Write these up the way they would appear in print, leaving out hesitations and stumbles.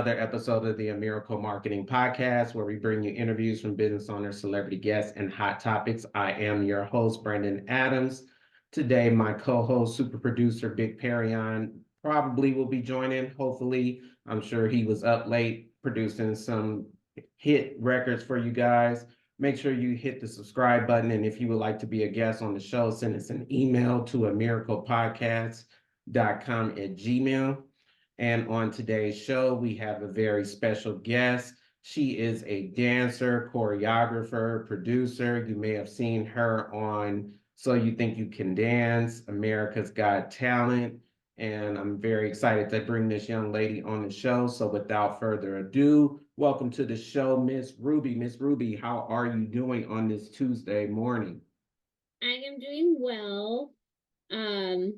another episode of the Miracle Marketing Podcast, where we bring you interviews from business owners, celebrity guests, and hot topics. I am your host, Brandon Adams. Today, my co-host, super producer, Big Perion, probably will be joining. Hopefully, I'm sure he was up late producing some hit records for you guys. Make sure you hit the subscribe button. And if you would like to be a guest on the show, send us an email to amiraclepodcast.com@gmail. And on today's show, we have a very special guest. She is a dancer, choreographer, producer. You may have seen her on So You Think You Can Dance, America's Got Talent. And I'm very excited to bring this young lady on the show. So without further ado, welcome to the show, MzRuby. MzRuby, how are you doing on this Tuesday morning? I am doing well. I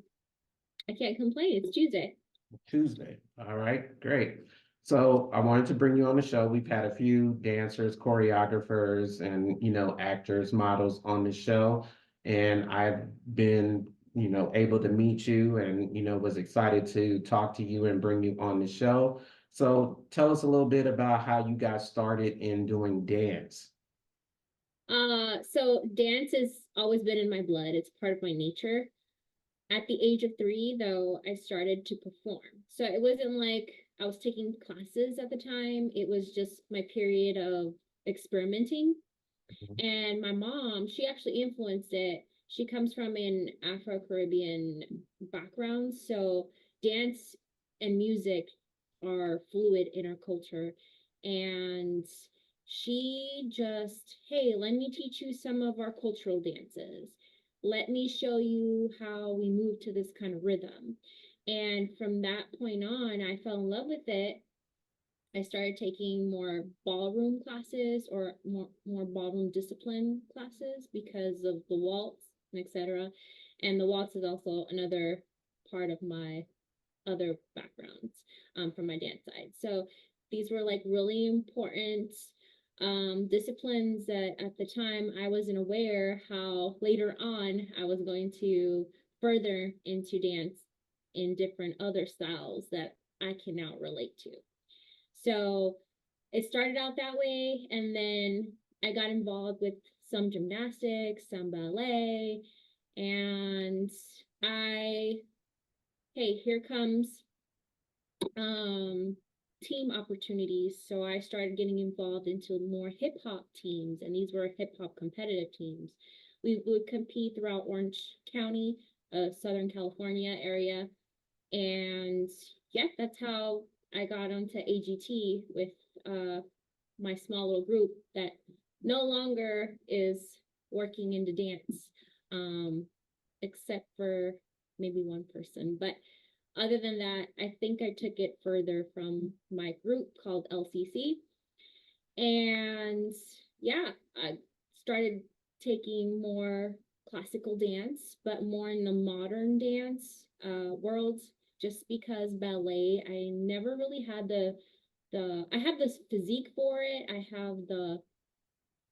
can't complain. It's Tuesday. Tuesday. All right, great. So I wanted to bring you on the show. We've had a few dancers, choreographers, and actors, models on the show, and I've been able to meet you, and was excited to talk to you and bring you on the show. So tell us a little bit about how you got started in doing dance. So dance has always been in my blood. It's part of my nature. At the age of 3, though, I started to perform. So it wasn't like I was taking classes at the time. It was just my period of experimenting. And my mom, she actually influenced it. She comes from an Afro-Caribbean background. So dance and music are fluid in our culture. And she just, hey, let me teach you some of our cultural dances. Let me show you how we move to this kind of rhythm. And from that point on, I fell in love with it. I started taking more ballroom classes or more ballroom discipline classes because of the waltz, etc. And the waltz is also another part of my other backgrounds from my dance side. So these were like really important disciplines that at the time I wasn't aware how later on I was going to further into dance in different other styles that I can now relate to. So it started out that way, and then I got involved with some gymnastics, some ballet, and here comes team opportunities. So I started getting involved into more hip hop teams, and these were hip hop competitive teams. We would compete throughout Orange County, Southern California area, and yeah, that's how I got onto AGT with my small little group that no longer is working in the dance, except for maybe one person. But other than that, I think I took it further from my group called LCC. And yeah, I started taking more classical dance, but more in the modern dance world, just because ballet, I never really had I have this physique for it. I have the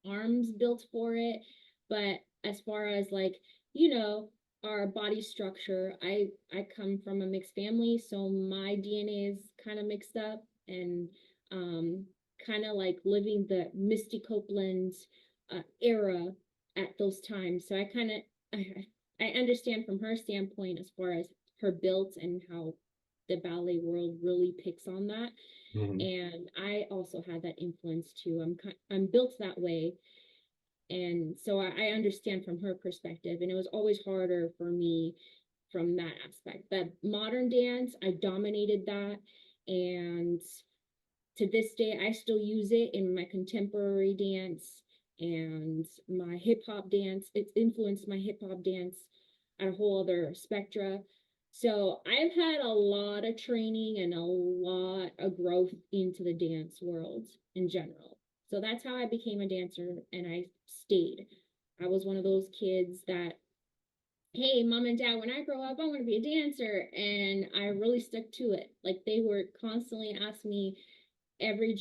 arms built for it. But as far as like, our body structure, I come from a mixed family, so my DNA is kind of mixed up, and kind of like living the Misty Copeland era at those times. So I understand from her standpoint as far as her built and how the ballet world really picks on that. Mm-hmm. And I also had that influence too. I'm built that way, and so I understand from her perspective, and it was always harder for me from that aspect. But modern dance, I dominated that, and to this day I still use it in my contemporary dance and my hip hop dance. It's influenced my hip hop dance at a whole other spectra. So I've had a lot of training and a lot of growth into the dance world in general. So that's how I became a dancer, and I stayed. I was one of those kids that, hey, mom and dad, when I grow up, I want to be a dancer. And I really stuck to it. Like, they were constantly asking me every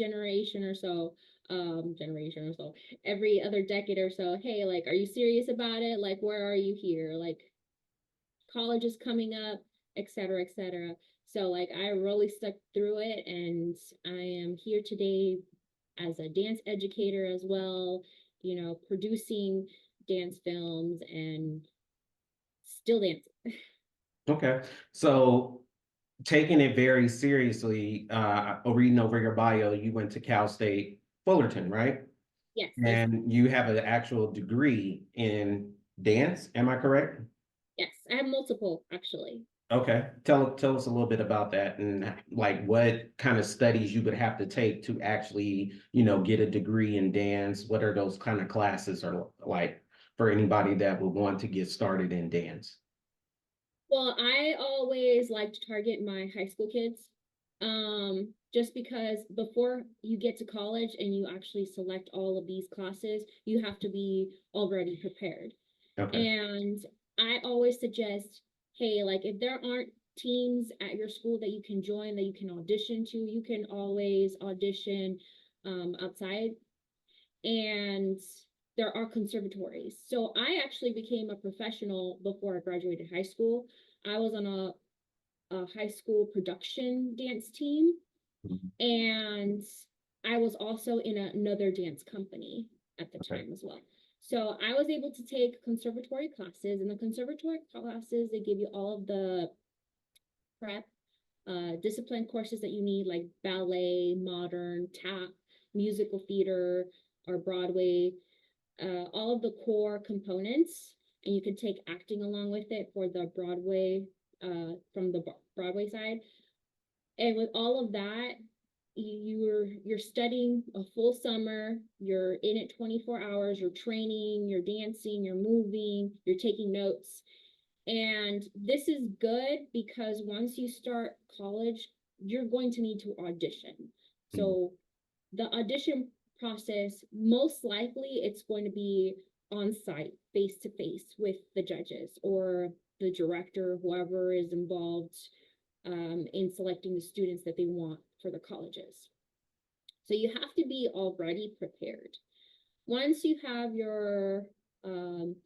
every other decade or so, hey, like, are you serious about it? Like, where are you here? Like, college is coming up, etc., etc. So like I really stuck through it, and I am here today as a dance educator as well, you know, producing dance films and still dancing. Okay. So taking it very seriously, reading over your bio, you went to Cal State Fullerton, right? Yes, And you have an actual degree in dance. Am I correct? yes, I have multiple actually. Okay. Tell us a little bit about that and like what kind of studies you would have to take to actually, get a degree in dance. What are those kind of classes are like for anybody that would want to get started in dance? Well, I always like to target my high school kids. Just because before you get to college and you actually select all of these classes, you have to be already prepared. Okay. And I always suggest, hey, like if there aren't teams at your school that you can join, that you can audition to, you can always audition outside. And there are conservatories. So I actually became a professional before I graduated high school. I was on a high school production dance team, Mhm. and I was also in another dance company at the Okay. time as well. So I was able to take conservatory classes, and the conservatory classes, they give you all of the prep, discipline courses that you need, like ballet, modern, tap, musical theater, or Broadway, all of the core components, and you can take acting along with it for the Broadway, from the Broadway side. And with all of that, you're studying a full summer, you're in it 24 hours, you're training, you're dancing, you're moving, you're taking notes. And this is good because once you start college, you're going to need to audition. Mhm. So the audition process, most likely it's going to be on site, face to face with the judges or the director, whoever is involved in selecting the students that they want for the colleges. So you have to be already prepared. Once you have your,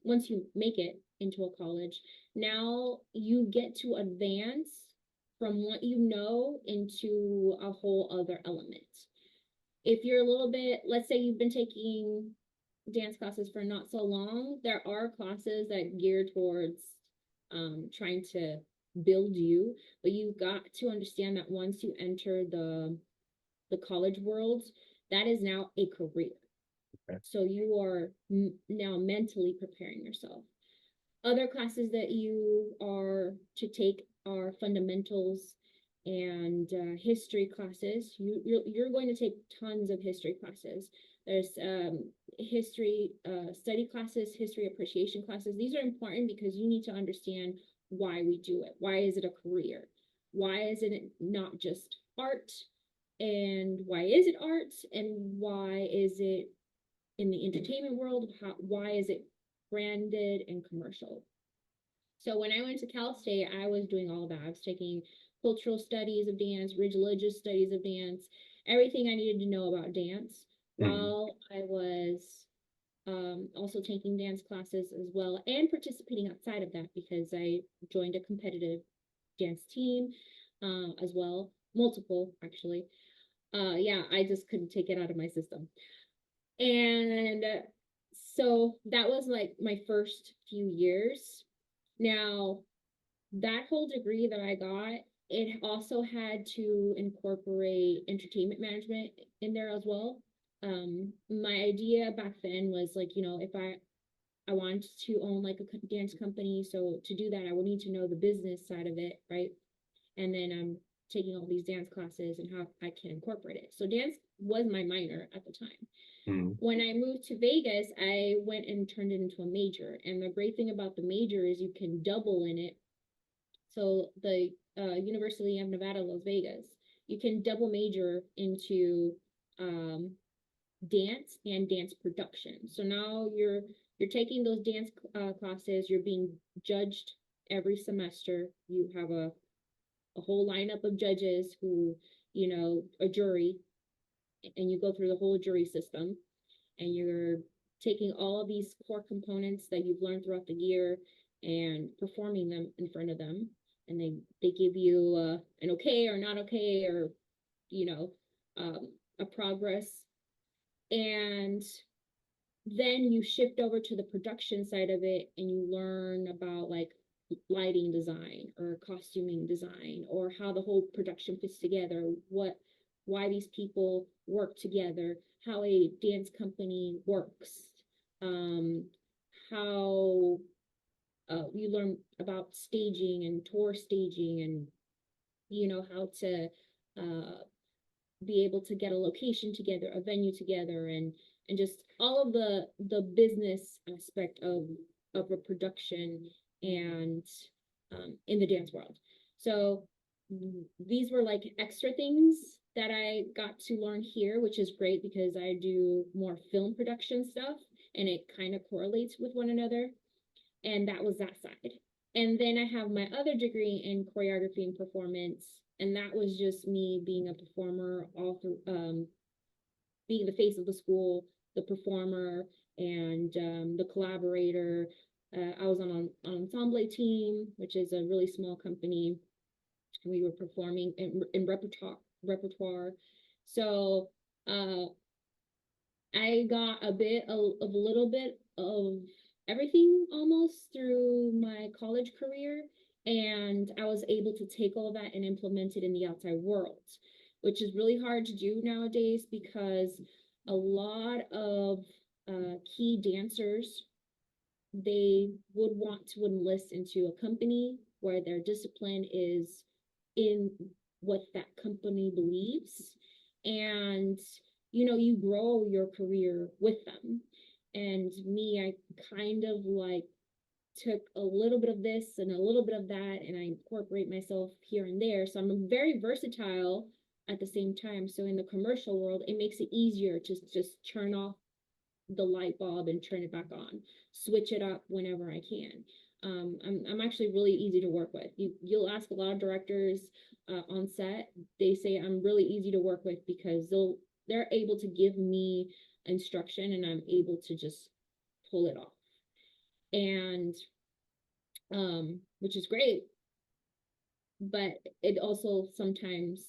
once you make it into a college, now you get to advance from what you know into a whole other element. If you're a little bit, let's say you've been taking dance classes for not so long, there are classes that gear towards trying to build you, but you've got to understand that once you enter the college world, that is now a career. Okay. So you are now mentally preparing yourself. Other classes that you are to take are fundamentals and history classes. You're going to take tons of history classes. There's history study classes, history appreciation classes. These are important because you need to understand why we do it. Why is it a career? Why is it not just art? And why is it art? And why is it in the entertainment world? Why is it branded and commercial? So when I went to Cal State, I was doing all of that. I was taking cultural studies of dance, religious studies of dance, everything I needed to know about dance, Mhm. while I was also taking dance classes as well and participating outside of that because I joined a competitive dance team as well, multiple actually. Yeah, I just couldn't take it out of my system. And so that was like my first few years. Now, that whole degree that I got, it also had to incorporate entertainment management in there as well. My idea back then was like, if I wanted to own like a dance company, so to do that, I would need to know the business side of it, right? And then I'm taking all these dance classes and how I can incorporate it. So dance was my minor at the time. Mhm. When I moved to Vegas, I went and turned it into a major. And the great thing about the major is you can double in it. So the University of Nevada, Las Vegas, you can double major into um, dance and dance production. So now you're taking those dance classes. You're being judged every semester. You have a whole lineup of judges who, a jury, and you go through the whole jury system, and you're taking all of these core components that you've learned throughout the year and performing them in front of them. and they give you an okay or not okay, or you know, a progress. And then you shift over to the production side of it and you learn about like lighting design or costuming design, or how the whole production fits together, why these people work together, how a dance company works, um, how you learn about staging and tour staging, and how to uh, be able to get a location together, a venue together, and just all of the business aspect of a production, and in the dance world. So these were like extra things that I got to learn here, which is great because I do more film production stuff and it kind of correlates with one another. And that was that side. And then I have my other degree in choreography and performance, and that was just me being a performer all through, being the face of the school, the performer, and the collaborator. I was on an ensemble team, which is a really small company. We were performing in repertoire. So I got a little bit of everything almost through my college career. And I was able to take all that and implement it in the outside world, which is really hard to do nowadays because a lot of key dancers, they would want to enlist into a company where their discipline is in what that company believes. And you grow your career with them. And me, I kind of like took a little bit of this and a little bit of that, and I incorporate myself here and there. So I'm very versatile at the same time. So in the commercial world, it makes it easier to just turn off the light bulb and turn it back on, switch it up whenever I can. I'm actually really easy to work with. You'll ask a lot of directors on set. They say I'm really easy to work with because they're able to give me instruction and I'm able to just pull it off. And which is great, but it also sometimes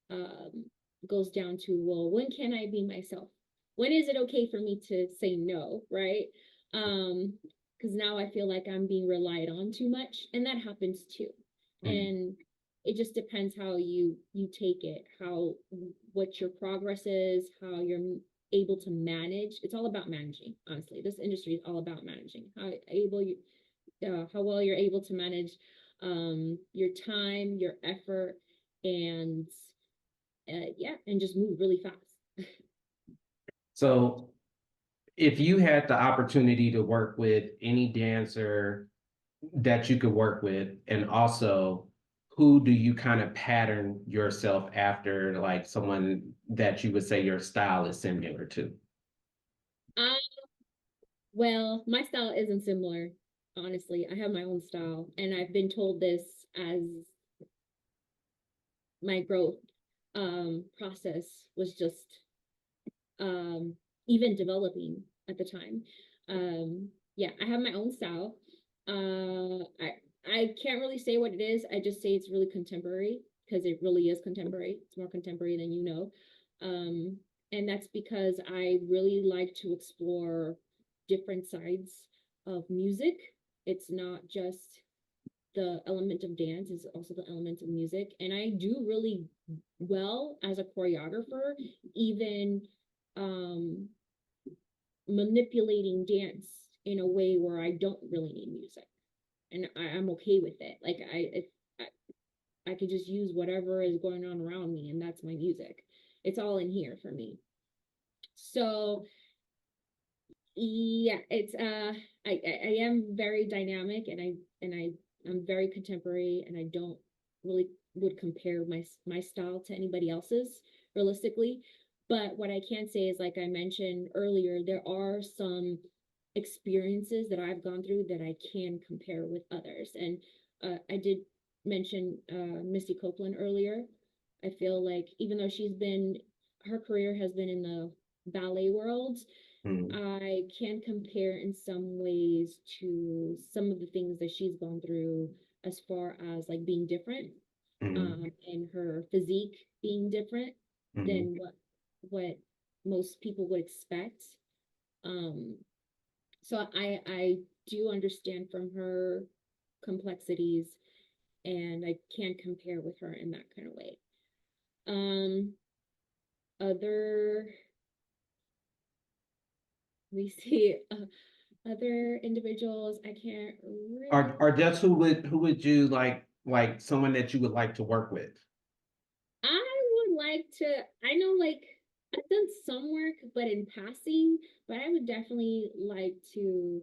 um, goes down to, well, when can I be myself? When is it okay for me to say no, right? Because now I feel like I'm being relied on too much, and that happens too. And it just depends how you take it, how what your progress is, how you're able to manage. It's all about managing, honestly. This industry is all about managing. How well you're able to manage your time, your effort, and yeah, and just move really fast. So if you had the opportunity to work with any dancer that you could work with, and also who do you kind of pattern yourself after, like someone that you would say your style is similar to? Um, well, my style isn't similar, honestly. I have my own style, and I've been told this as my growth process was just even developing at the time. Yeah, I have my own style. I can't really say what it is. I just say it's really contemporary because it really is contemporary. It's more contemporary than you know. And that's because I really like to explore different sides of music. It's not just the element of dance, is also the element of music. And I do really well as a choreographer, even um, manipulating dance in a way where I don't really need music, and I'm okay with it. Like I could just use whatever is going on around me, and that's my music. It's all in here for me. So yeah, it's I am very dynamic, and I'm very contemporary, and I don't really would compare my style to anybody else's realistically. But what I can say is, like I mentioned earlier, there are some experiences that I've gone through that I can compare with others. And I did mention Misty Copeland earlier. I feel like even though her career has been in the ballet world, I can compare in some ways to some of the things that she's gone through as far as like being different, Mhm. and her physique being different Mhm. than what most people would expect. Um, so I do understand from her complexities, and I can compare with her in that kind of way. Um, other we see other individuals I can't really. Are that's who would you like someone that you would like to work with? I would like to. I know, like, I've done some work, but in passing. But I would definitely like to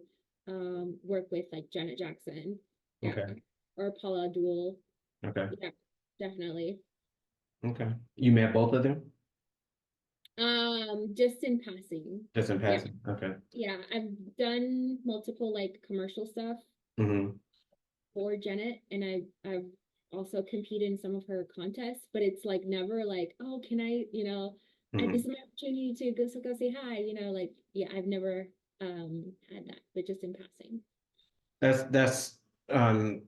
work with like Janet Jackson, yeah, Okay. or Paula Abdul, Okay. yeah, definitely. Okay. You met both of them? Just in passing, Just in yeah, passing. Okay. yeah. I've done multiple like commercial stuff Mm-hmm. for Janet, and I've also competed in some of her contests, but it's like never like, oh, can I, this is Mm-hmm. my opportunity to go say hi, like, yeah, I've never had that, but just in passing. That's um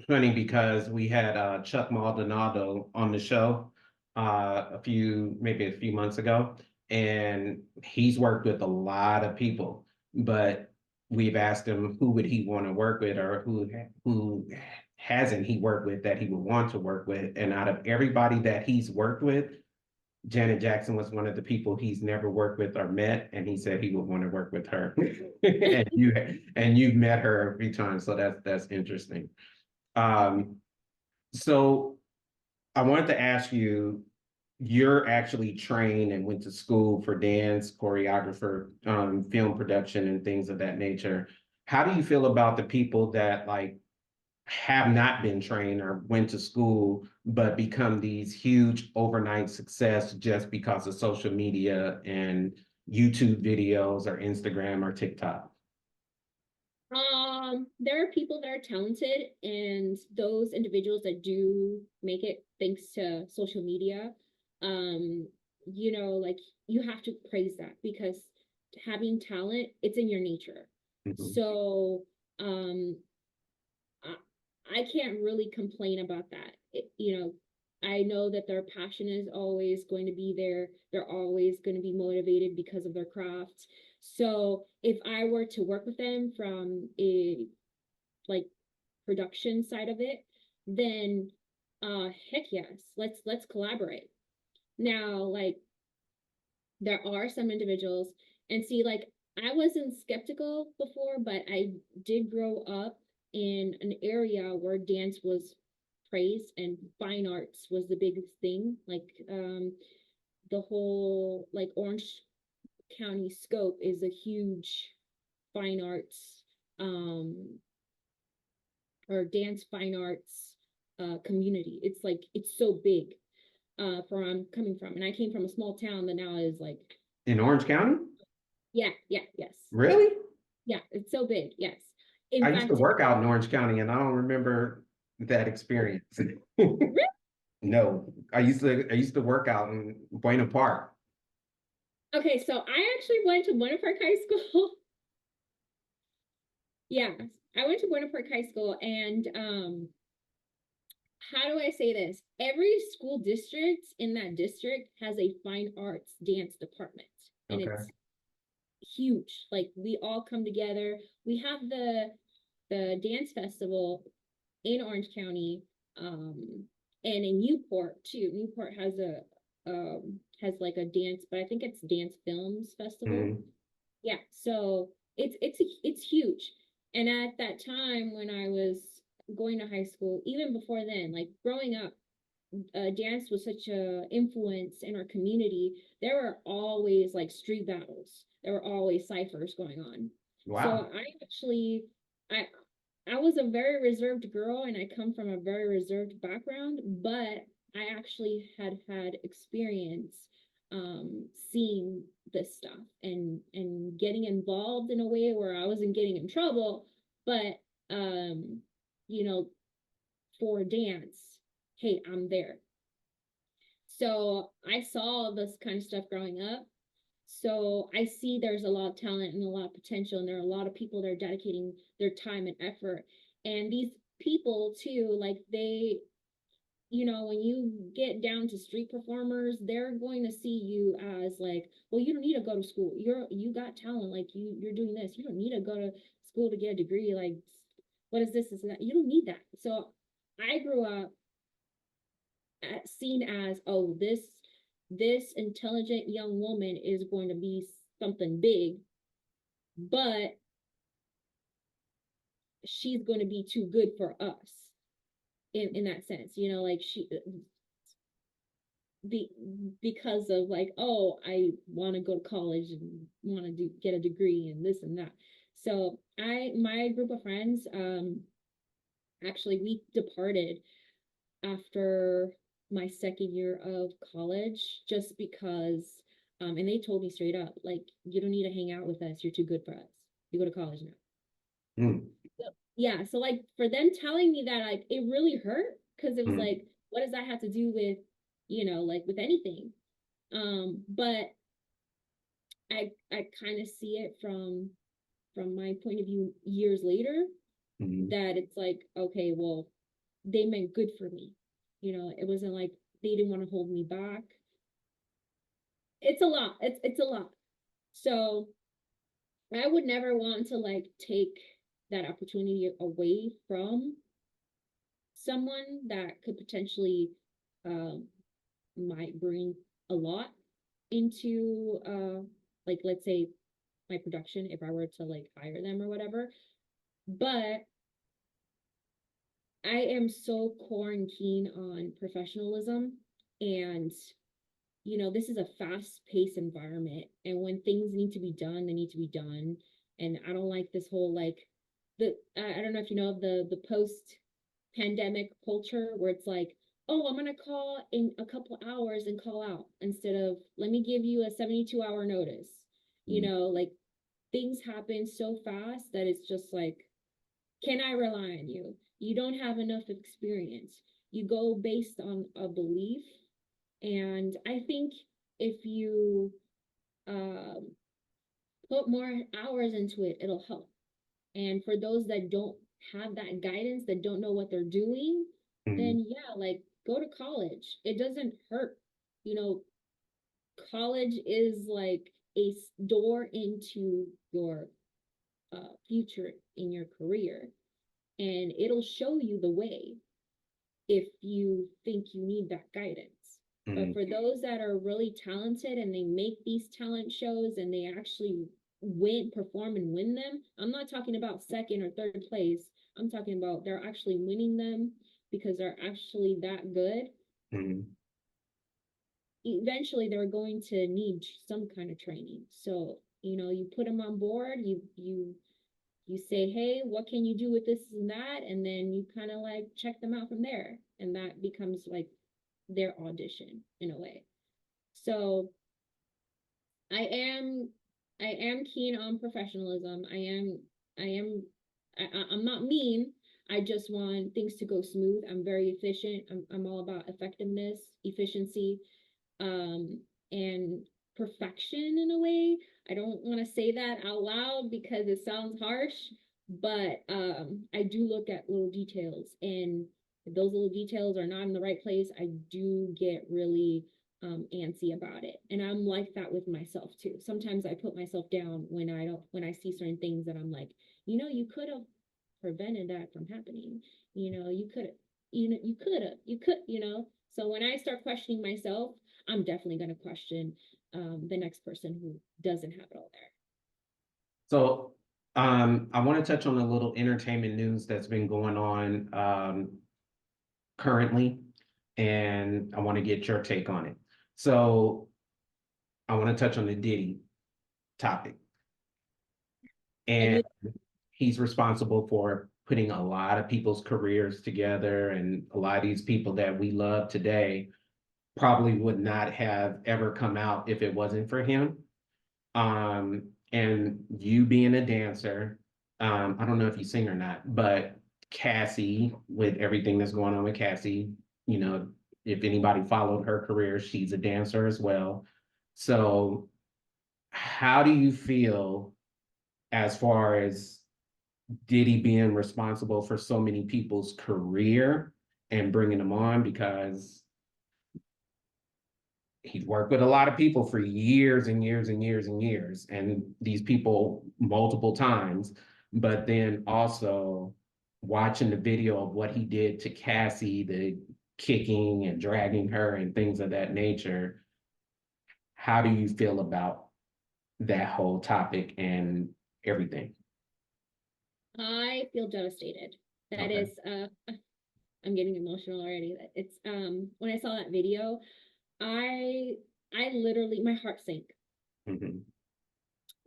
funny because we had Chuck Maldonado on the show maybe a few months ago, and he's worked with a lot of people, but we've asked him who would he want to work with, or who hasn't he worked with that he would want to work with. And out of everybody that he's worked with, Janet Jackson was one of the people he's never worked with or met, and he said he would want to work with her. And you've met her every time, so that's interesting. Um, so I wanted to ask you, you're actually trained and went to school for dance, choreographer, film production, and things of that nature. How do you feel about the people that like have not been trained or went to school, but become these huge overnight success just because of social media and YouTube videos or Instagram or TikTok? There are people that are talented, and those individuals that do make it thanks to social media, um, like, you have to praise that, because having talent, it's in your nature. Mhm. So, um, I, I can't really complain about that. I know that their passion is always going to be there. They're always going to be motivated because of their craft. So if I were to work with them from a like production side of it, then heck yes, let's collaborate. Now, like, there are some individuals, and see, like, I wasn't skeptical before, but I did grow up in an area where dance was praised and fine arts was the biggest thing. Like, the whole like Orange County scope is a huge fine arts, um or dance fine arts community. It's like, it's so big, from where I'm coming from, and I came from a small town that now is like, In Orange County? yeah, yeah, yes, Really? yeah, it's so big, yes. In I used to fact, work out in Orange County and I don't remember that experience. really? No, I used to work out in Buena Park. Okay, so I actually went to Buena Park High School. Yeah, I went to Buena Park High School, and how do I say this? Every school district in that district has a fine arts dance department, and Okay. it's huge. Like, we all come together. We have the dance festival in Orange County, and in Newport too. Newport has like a dance, but I think it's Dance Films Festival. Mhm. Yeah, so it's huge. And at that time when I was going to high school, even before then, like growing up, dance was such a influence in our community. There were always like street battles. There were always ciphers going on. So Wow. I I was a very reserved girl, and I come from a very reserved background, but I actually had experience, seeing this stuff, and getting involved in a way where I wasn't getting in trouble, but um, you know, for dance, hey, I'm there. So I saw this kind of stuff growing up. So I see there's a lot of talent and a lot of potential, and there are a lot of people that are dedicating their time and effort. And these people too, like they, you know, when you get down to street performers, they're going to see you as like, well, you don't need to go to school. You got talent, like you're doing this. You don't need to go to school to get a degree. Like, what is this? Is that? You don't need that. So I grew up seen as, oh, this intelligent young woman is going to be something big, but she's going to be too good for us in that sense, you know, like she be because of like, oh, I want to go to college and want to get a degree and this and that. So my group of friends, actually we departed after my second year of college just because and they told me straight up, like, you don't need to hang out with us, you're too good for us, you go to college now. Mm. So, yeah, so like for them telling me that, like, it really hurt because it was Mm. like, what does that have to do with, you know, like with anything? But I kind of see it from my point of view years later, Mm. that it's like, okay, well, they meant good for me. You know, it wasn't like they didn't want to hold me back. It's a lot. It's a lot. So I would never want to like take that opportunity away from someone that could potentially um might bring a lot into like, let's say, my production if I were to like hire them or whatever. But I am so core and keen on professionalism, and you know, this is a fast-paced environment, and when things need to be done, they need to be done. And I don't like this whole like I don't know if you know of the post pandemic culture where it's like, oh, I'm gonna call in a couple hours and call out instead of let me give you a 72-hour notice. You Mm. know, like things happen so fast that it's just like, can I rely on you? You don't have enough experience. You go based on a belief. And I think if you um, put more hours into it, it'll help. And for those that don't have that guidance, that don't know what they're doing, Mm. then yeah, like go to college. It doesn't hurt. You know, college is like a door into your future in your career, and it'll show you the way if you think you need that guidance. But Mm. for those that are really talented and they make these talent shows and they actually perform and win them, I'm not talking about second or third place. I'm talking about they're actually winning them because they're actually that good. Mm. Eventually, they're going to need some kind of training. So, you know, you put them on board, you say, hey, what can you do with this and that? And then you kind of like check them out from there. And that becomes like their audition in a way. So I am I am keen on professionalism. I'm not mean. I just want things to go smooth. I'm very efficient. I'm all about effectiveness, efficiency, and perfection in a way. I don't want to say that out loud because it sounds harsh, but I do look at little details, and if those little details are not in the right place, I do get really antsy about it. And I'm like that with myself too. Sometimes I put myself down when I see certain things that I'm like, you know, you could have prevented that from happening. You know, you could, you know. So when I start questioning myself, I'm definitely going to question the next person who doesn't have it all there. So I want to touch on a little entertainment news that's been going on currently, and I want to get your take on it. So I want to touch on the Diddy topic. And And he's responsible for putting a lot of people's careers together, and a lot of these people that we love today probably would not have ever come out if it wasn't for him. And you being a dancer, I don't know if you sing or not, but Cassie, with everything that's going on with Cassie, you know, if anybody followed her career, she's a dancer as well. So how do you feel as far as Diddy being responsible for so many people's career and bringing them on, because he's worked with a lot of people for years and years and years and years, and these people multiple times. But then also watching the video of what he did to Cassie, the kicking and dragging her and things of that nature. How do you feel about that whole topic and everything? I feel devastated. That Okay. is, I'm getting emotional already. It's when I saw that video, I I literally, my heart sank. Mhm.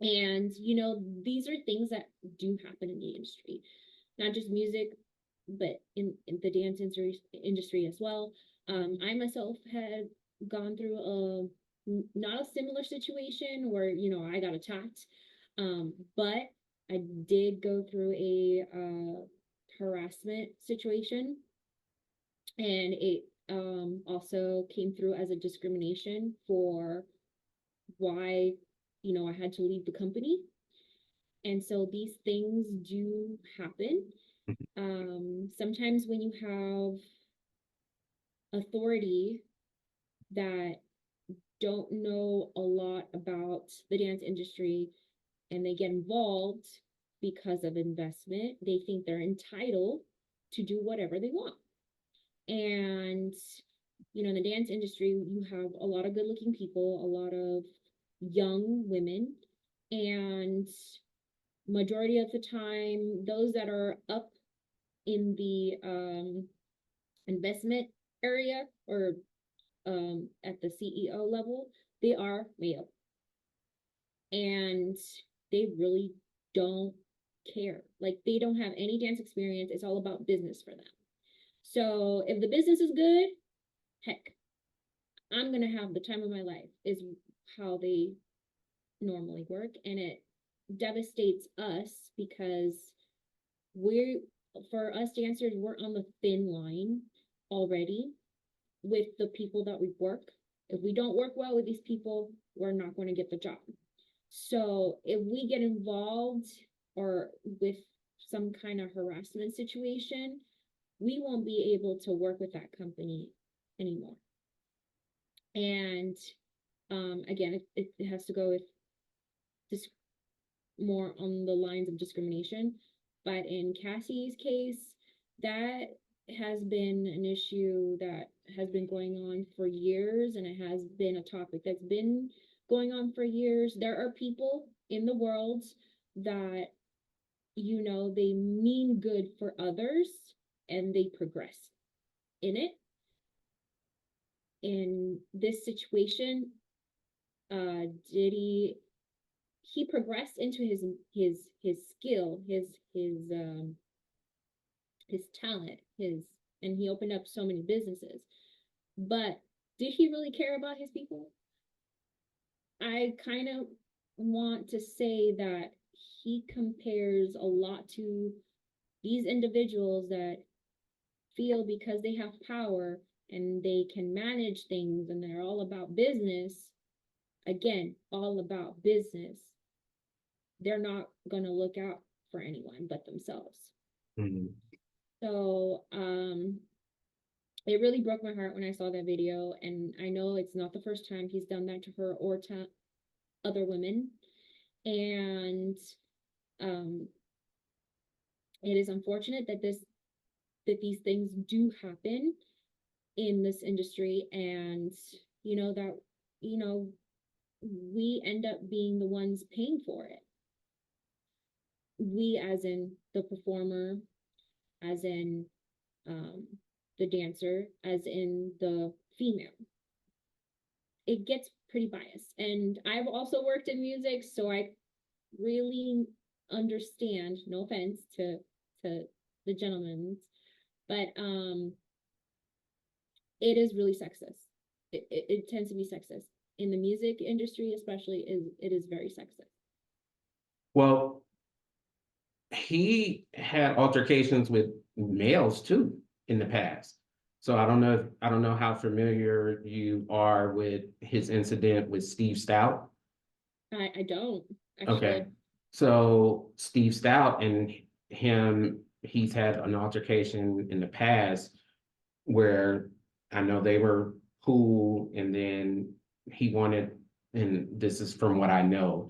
And these are things that do happen in the industry, not just music, but in the dance industry as well. I myself had gone through a not a similar situation where I got attacked, but I did go through a harassment situation, and it also came through as a discrimination for why I had to leave the company. And so these things do happen. Sometimes when you have authority that don't know a lot about the dance industry and they get involved because of investment, they think they're entitled to do whatever they want. And in the dance industry, you have a lot of good looking people, a lot of young women, and majority of the time, those that are up in the investment area or at the CEO level, they are male. And they really don't care. Like, they don't have any dance experience. It's all about business for them. So if the business is good, heck, I'm going to have the time of my life, is how they normally work. And it devastates us because we're, for us dancers, we're on the thin line already with the people that we work. If we don't work well with these people, we're not going to get the job. So if we get involved or with some kind of harassment situation, we won't be able to work with that company anymore. And again, it has to go with this more on the lines of discrimination. But in Cassie's case, that has been an issue that has been going on for years, and it has been a topic that's been going on for years. There are people in the world that, they mean good for others and they progress in it. In this situation, Diddy, he progressed into his skill, his talent, and he opened up so many businesses. But did he really care about his people? I kind of want to say that he compares a lot to these individuals that feel because they have power and they can manage things and they're all about business, again, all about business, they're not going to look out for anyone but themselves. Mhm. So it really broke my heart when I saw that video, and I know it's not the first time he's done that to her or to other women. And it is unfortunate that these things do happen in this industry, and that we end up being the ones paying for it. We, as in the performer, as in the dancer, as in the female. It gets pretty biased. And I've also worked in music, so I really understand, no offense to the gentlemen, but it is really sexist. It tends to be sexist. In the music industry especially, it is very sexist. Well, he had altercations with males too in the past. So I don't know how familiar you are with his incident with Steve Stout. I don't, actually. Okay. So Steve Stout and he's had an altercation in the past where I know they were cool, and then he wanted, and this is from what I know,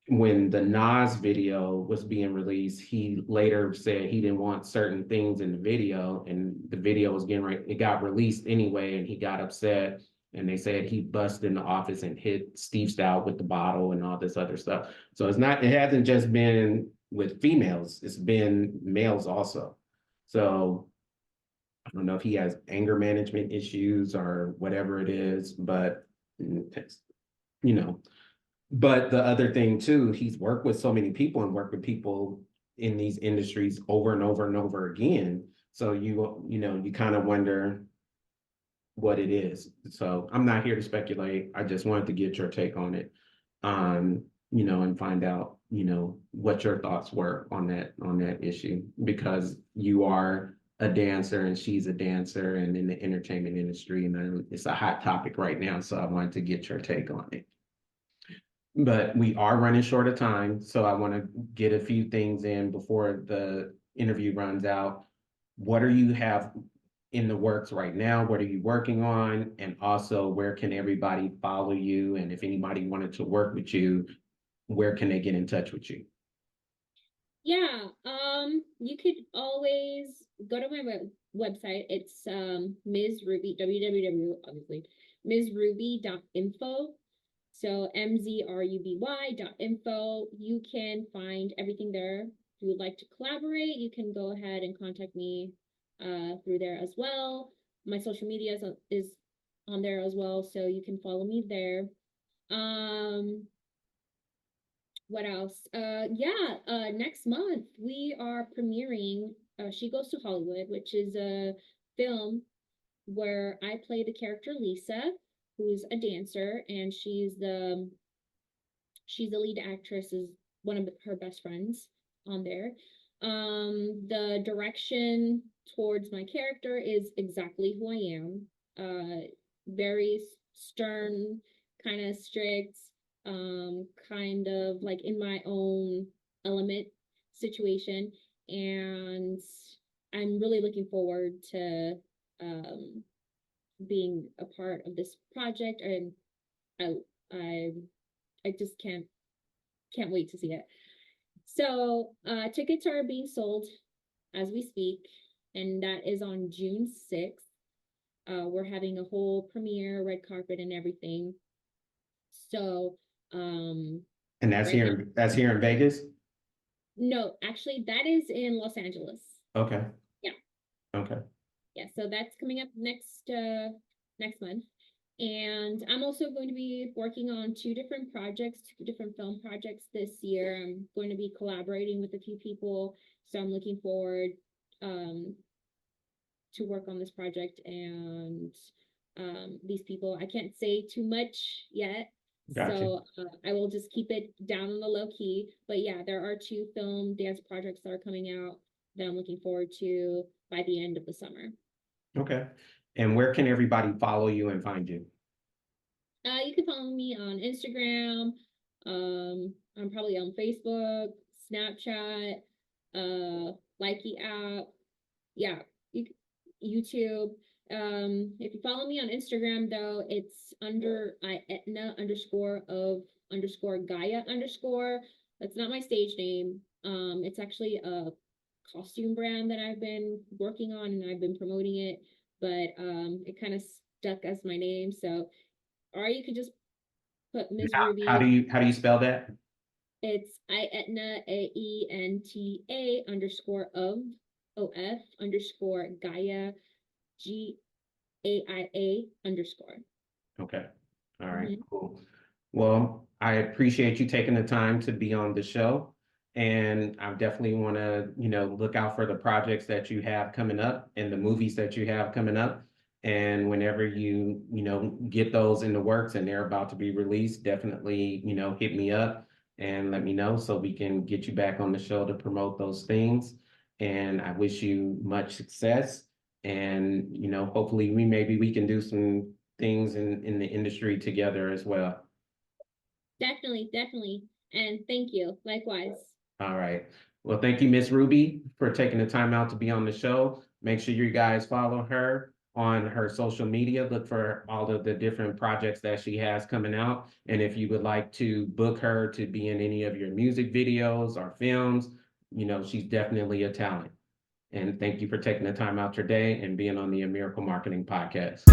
when the Nas video was being released, he later said he didn't want certain things in the video, and the video was getting it got released anyway, and he got upset. And they said he busted in the office and hit Steve Stout with the bottle and all this other stuff. So it hasn't just been with females, it's been males also. So I don't know if he has anger management issues or whatever it is, but you know, but the other thing too, he's worked with so many people and worked with people in these industries over and over and over again. So you kind of wonder what it is. So I'm not here to speculate. I just wanted to get your take on it. And find out, what your thoughts were on that issue, because you are a dancer and she's a dancer and in the entertainment industry, and it's a hot topic right now. So I wanted to get your take on it. But we are running short of time, so I want to get a few things in before the interview runs out. What do you have in the works right now? What are you working on? And also, where can everybody follow you? And if anybody wanted to work with you, where can they get in touch with you? Yeah, you could always go to my website. It's MzRuby, www, obviously, MzRuby.info. So MZRUBY.info. You can find everything there. If you would like to collaborate, you can go ahead and contact me through there as well. My social media is on there as well, so you can follow me there. What else? Next month we are premiering She Goes to Hollywood, which is a film where I play the character Lisa, who's a dancer, and she's the lead actress, is one of her best friends on there. The direction towards my character is exactly who I am. Very stern, kind of strict, kind of like in my own element situation. And I'm really looking forward to being a part of this project, and I just can't wait to see it. So tickets are being sold as we speak, and that is on June 6th. We're having a whole premiere, red carpet and everything. So And that's right now, that's here in Vegas? no, actually that is in Los Angeles. Okay. Yeah. Okay. Yeah, so that's coming up next month. And I'm also going to be working on two different film projects this year. I'm going to be collaborating with a few people, so I'm looking forward to work on this project. And these people, I can't say too much yet, Gotcha. so I will just keep it down on the low key. But yeah, there are two film dance projects that are coming out that I'm looking forward to by the end of the summer. Okay. And where can everybody follow you and find you? You can follow me on Instagram. I'm probably on Facebook, Snapchat, Likey app. Yeah, YouTube. If you follow me on Instagram though, it's under Etna _ Gaia _. That's not my stage name. It's actually a costume brand that I've been working on, and I've been promoting it, but it kind of stuck as my name. So, or you could just put MzRuby. How do you spell that? It's Etna AENTA _of Gaia GAIA _. Okay. All right, cool. Well, I appreciate you taking the time to be on the show. And I definitely want to, look out for the projects that you have coming up and the movies that you have coming up. And whenever you, get those in the works and they're about to be released, definitely, hit me up and let me know so we can get you back on the show to promote those things. And I wish you much success. And, hopefully maybe we can do some things in the industry together as well. Definitely. And thank you. Likewise. All right. Well, thank you, Miss Ruby, for taking the time out to be on the show. Make sure you guys follow her on her social media. Look for all of the different projects that she has coming out. And if you would like to book her to be in any of your music videos or films, you know, she's definitely a talent. And thank you for taking the time out today and being on the A Miracle Marketing Podcast.